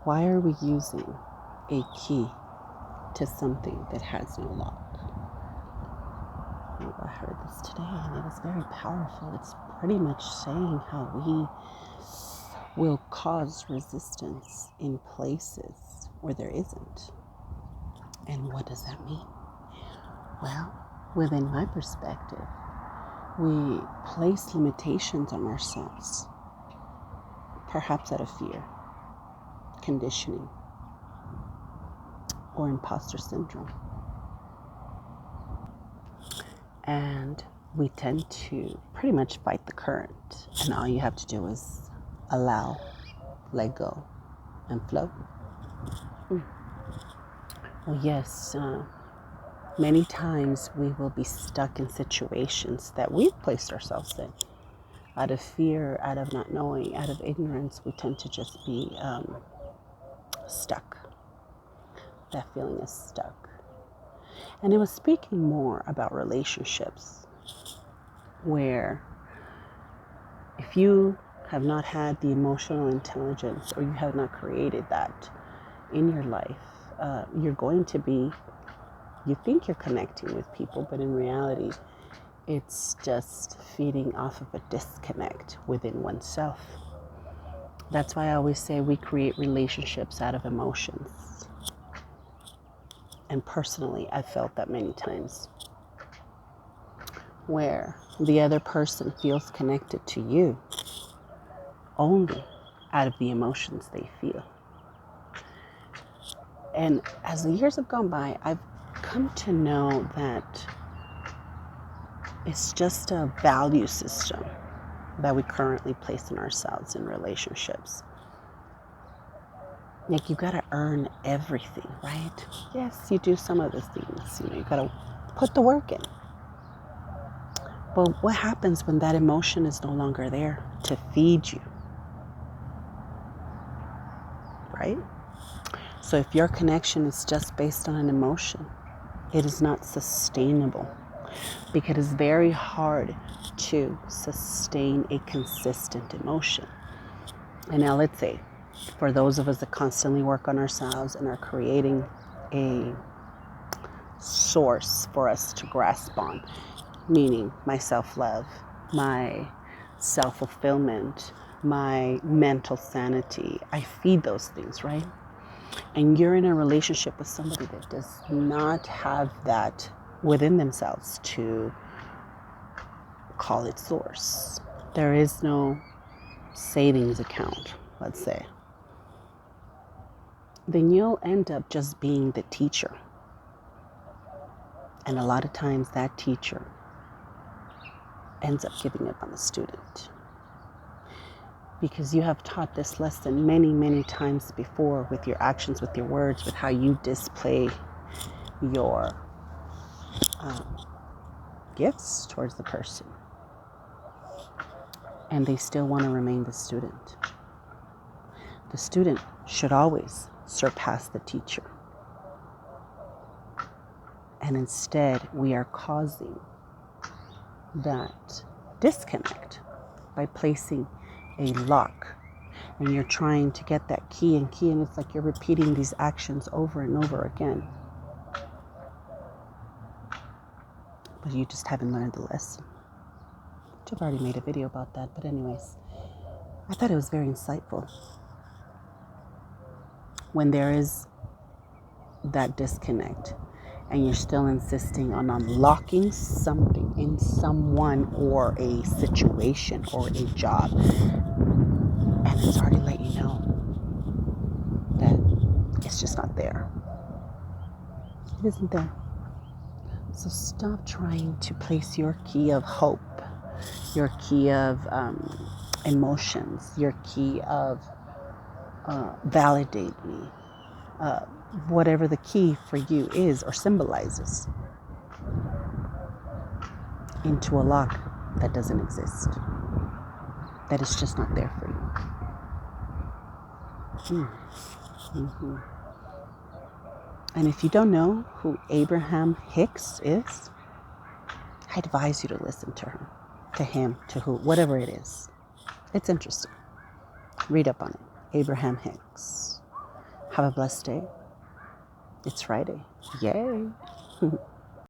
Why are we using a key to something that has no lock? I heard this today and it was very powerful. It's pretty much saying how we will cause resistance in places where there isn't. And what does that mean? Well, within my perspective, we place limitations on ourselves, perhaps out of fear, conditioning, or imposter syndrome. And we tend to pretty much fight the current. And all you have to do is allow, let go, and flow. Well, yes, many times we will be stuck in situations that we've placed ourselves in. Out of fear, out of not knowing, out of ignorance, we tend to just be stuck. That feeling is stuck. And it was speaking more about relationships, where if you have not had the emotional intelligence or you have not created that in your life, you're going to be, you think you're connecting with people, but in reality, it's just feeding off of a disconnect within oneself. That's why I always say we create relationships out of emotions. And personally, I've felt that many times, where the other person feels connected to you only out of the emotions they feel. And as the years have gone by, I've come to know that it's just a value system that we currently place in ourselves in relationships. Like, you gotta earn everything, right? Yes, you do some of the things, you gotta put the work in. But what happens when that emotion is no longer there to feed you, right? So if your connection is just based on an emotion, it is not sustainable, because it's very hard to sustain a consistent emotion. And now let's say, for those of us that constantly work on ourselves and are creating a source for us to grasp on, meaning my self-love, my self-fulfillment, my mental sanity, I feed those things, right? And you're in a relationship with somebody that does not have that within themselves to call it source. There is no savings account, let's say. Then you'll end up just being the teacher. And a lot of times that teacher ends up giving up on the student, because you have taught this lesson many, many times before, with your actions, with your words, with how you display your gifts towards the person. And they still want to remain the student. The student should always surpass the teacher. And instead, we are causing that disconnect by placing a lock. And you're trying to get that key, and it's like you're repeating these actions over and over again. But you just haven't learned the lesson. I've already made a video about that, but anyways, I thought it was very insightful. When there is that disconnect, and you're still insisting on unlocking something in someone or a situation or a job, and it's already let you know that it's just not there. It isn't there. So stop trying to place your key of hope, your key of emotions, your key of validate me, whatever the key for you is or symbolizes, into a lock that doesn't exist, that is just not there for you. Mm-hmm. And if you don't know who Abraham Hicks is, I advise you to listen to her, to him, to who, whatever it is. It's interesting. Read up on it. Abraham Hicks. Have a blessed day. It's Friday. Yay.